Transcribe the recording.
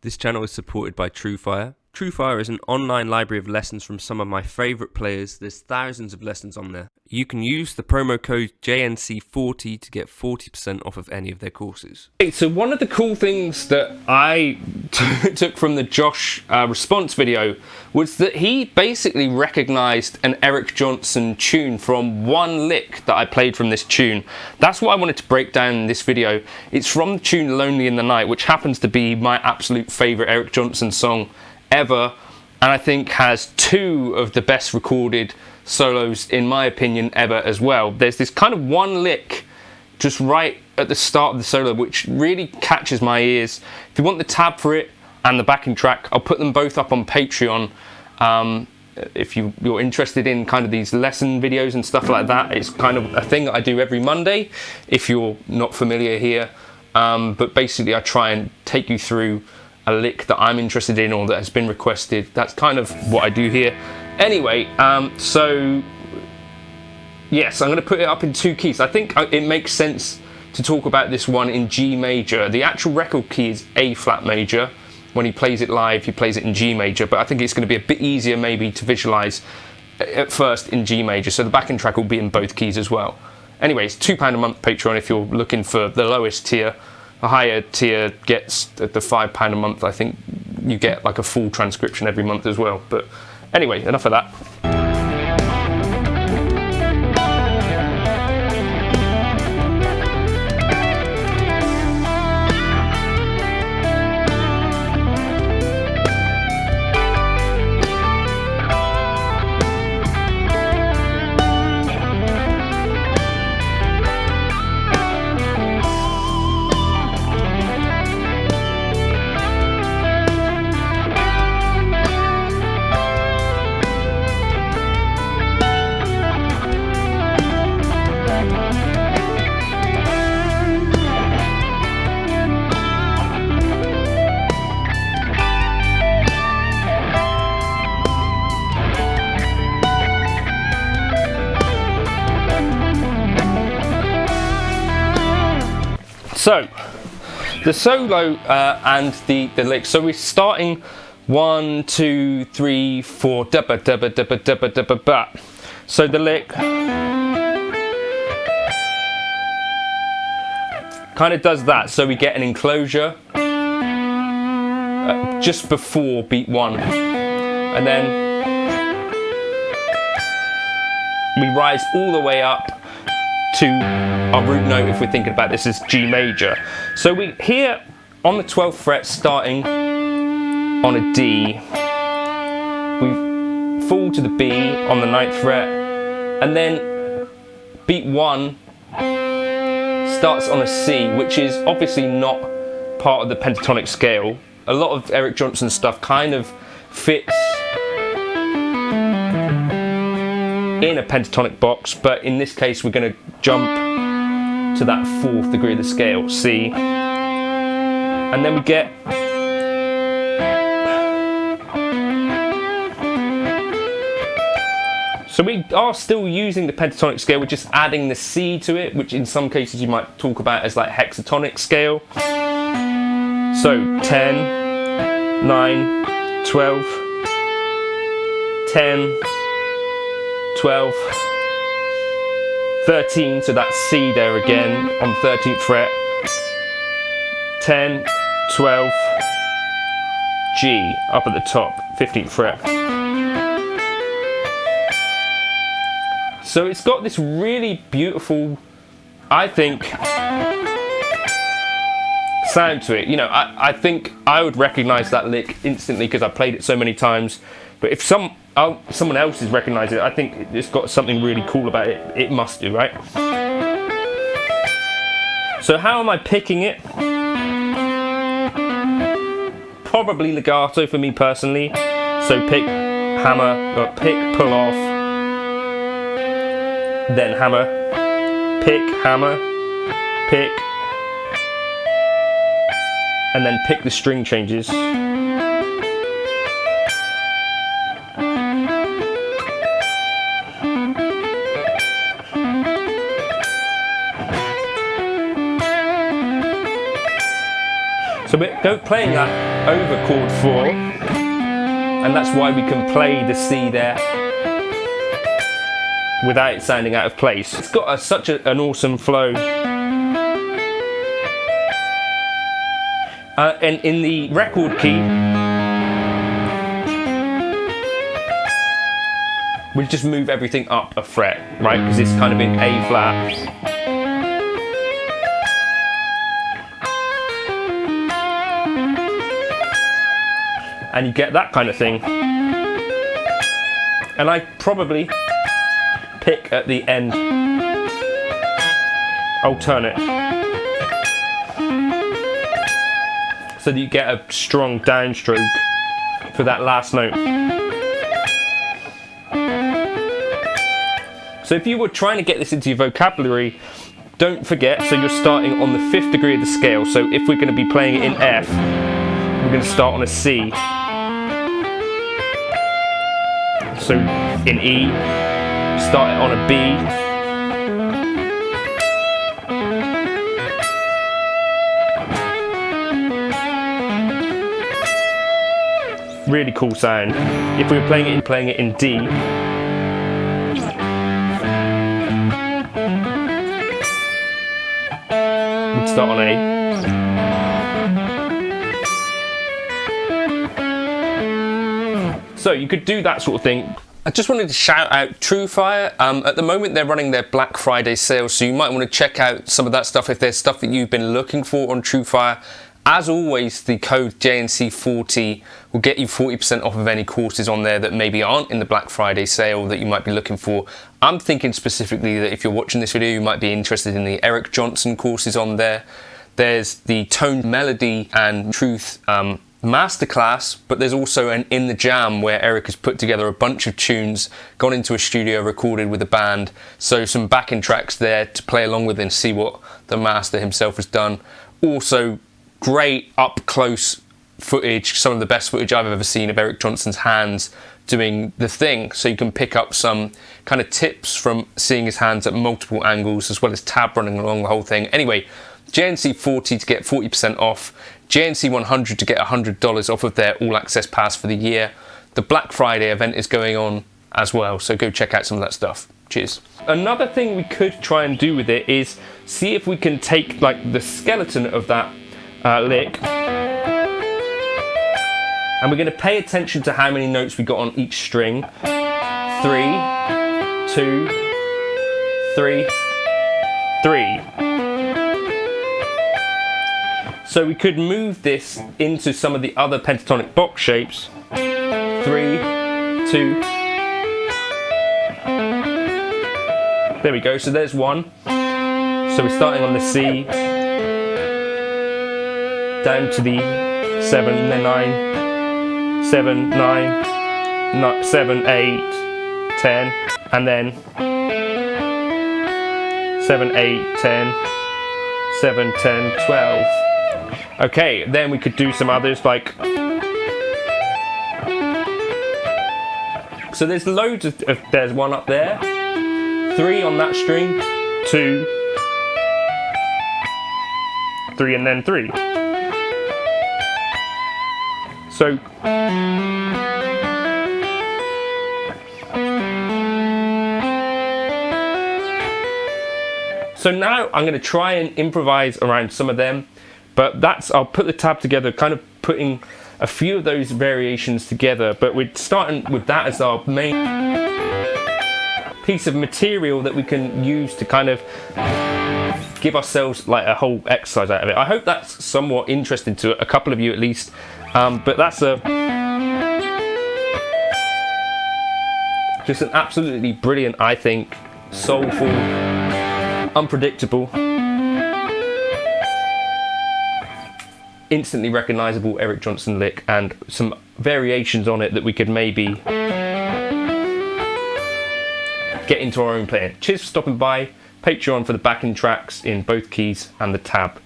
This channel is supported by TrueFire. TrueFire is an online library of lessons from some of my favourite players. There's thousands of lessons on there. You can use the promo code JNC40 to get 40% off of any of their courses. Okay, so one of the cool things that I took from the Josh response video was that he basically recognised an Eric Johnson tune from one lick that I played from this tune. That's what I wanted to break down in this video. It's from the tune Lonely in the Night, which happens to be my absolute favourite Eric Johnson song ever, and I think has two of the best recorded solos in my opinion ever as well. There's this kind of one lick just right at the start of the solo which really catches my ears. If you want the tab for it and the backing track, I'll put them both up on Patreon. If you're interested in kind of these lesson videos and stuff like that, it's kind of a thing that I do every Monday if you're not familiar here. But basically I try and take you through a lick that I'm interested in or that has been requested. That's kind of what I do here. Anyway, so yes, I'm going to put it up in two keys. I think it makes sense to talk about this one in G major. The actual record key is A flat major. When he plays it live, he plays it in G major, but I think it's going to be a bit easier maybe to visualize at first in G major. So the backing track will be in both keys as well. Anyway, it's £2 a month Patreon if you're looking for the lowest tier. A higher tier gets at the £5 a month. I think you get like a full transcription every month as well. But anyway, enough of that. So, the solo and the lick. So we're starting 1, 2, 3, 4, dubba dubba dubba dubba dubba ba. So the lick kind of does that. So we get an enclosure just before beat 1, and then we rise all the way up to our root note if we're thinking about this as G major. So we here on the 12th fret starting on a D, we fall to the B on the 9th fret, and then beat 1 starts on a C, which is obviously not part of the pentatonic scale. A lot of Eric Johnson stuff kind of fits in a pentatonic box, but in this case we're going to jump to that 4th degree of the scale, C, and then we get so we are still using the pentatonic scale, we're just adding the C to it, which in some cases you might talk about as like hexatonic scale. So 10, 9, 12, 10, 12, 13, so that's C there again on the 13th fret, 10, 12, G up at the top, 15th fret. So it's got this really beautiful, I think, sound to it. You know, I think I would recognise that lick instantly because I played it so many times, but if someone else has recognised it, I think it's got something really cool about it. It must do, right? So how am I picking it? Probably legato for me personally. So pick, hammer, or pick, pull off, then hammer, pick, hammer, pick, and then pick the string changes. So we're playing that over chord 4, and that's why we can play the C there without it sounding out of place. It's got such an awesome flow. And in the record key, we just move everything up a fret, right? Because it's kind of in A flat. And you get that kind of thing. And I probably pick at the end, alternate, so that you get a strong downstroke for that last note. So if you were trying to get this into your vocabulary, don't forget, so you're starting on the 5th degree of the scale. So if we're going to be playing it in F, we're going to start on a C. So in E, start it on a B. Really cool sound. If we were playing it in D, we'd start on A. So you could do that sort of thing. I just wanted to shout out TrueFire. At the moment they're running their Black Friday sale, so you might want to check out some of that stuff if there's stuff that you've been looking for on TrueFire. As always, the code JNC40 will get you 40% off of any courses on there that maybe aren't in the Black Friday sale that you might be looking for. I'm thinking specifically that if you're watching this video, you might be interested in the Eric Johnson courses on there. There's the Tone, Melody and Truth masterclass, but there's also an In the Jam where Eric has put together a bunch of tunes, gone into a studio, recorded with a band, so some backing tracks there to play along with and see what the master himself has done. Also great up close footage, some of the best footage I've ever seen of Eric Johnson's hands doing the thing, so you can pick up some kind of tips from seeing his hands at multiple angles, as well as tab running along the whole thing. Anyway, JNC40 to get 40% off, JNC100 to get $100 off of their all access pass for the year. The Black Friday event is going on as well, so go check out some of that stuff. Cheers. Another thing we could try and do with it is see if we can take like the skeleton of that lick, and we're going to pay attention to how many notes we got on each string. 3, 2, 3, 3. So we could move this into some of the other pentatonic box shapes. 3, 2. There we go, so there's one. So we're starting on the C, down to the 7, then 9, 7, 9, 7, 8, 10, and then 7, 8, 10, 7, 10, 12. Okay, then we could do some others like, so there's loads of there's one up there, 3 on that string, 2, 3 and then 3. So now I'm going to try and improvise around some of them, but I'll put the tab together, kind of putting a few of those variations together, but we're starting with that as our main piece of material that we can use to kind of give ourselves like a whole exercise out of it. I hope that's somewhat interesting to a couple of you at least, but that's just an absolutely brilliant, I think, soulful, unpredictable, instantly recognizable Eric Johnson lick, and some variations on it that we could maybe get into our own playing. Cheers for stopping by. Patreon for the backing tracks in both keys and the tab.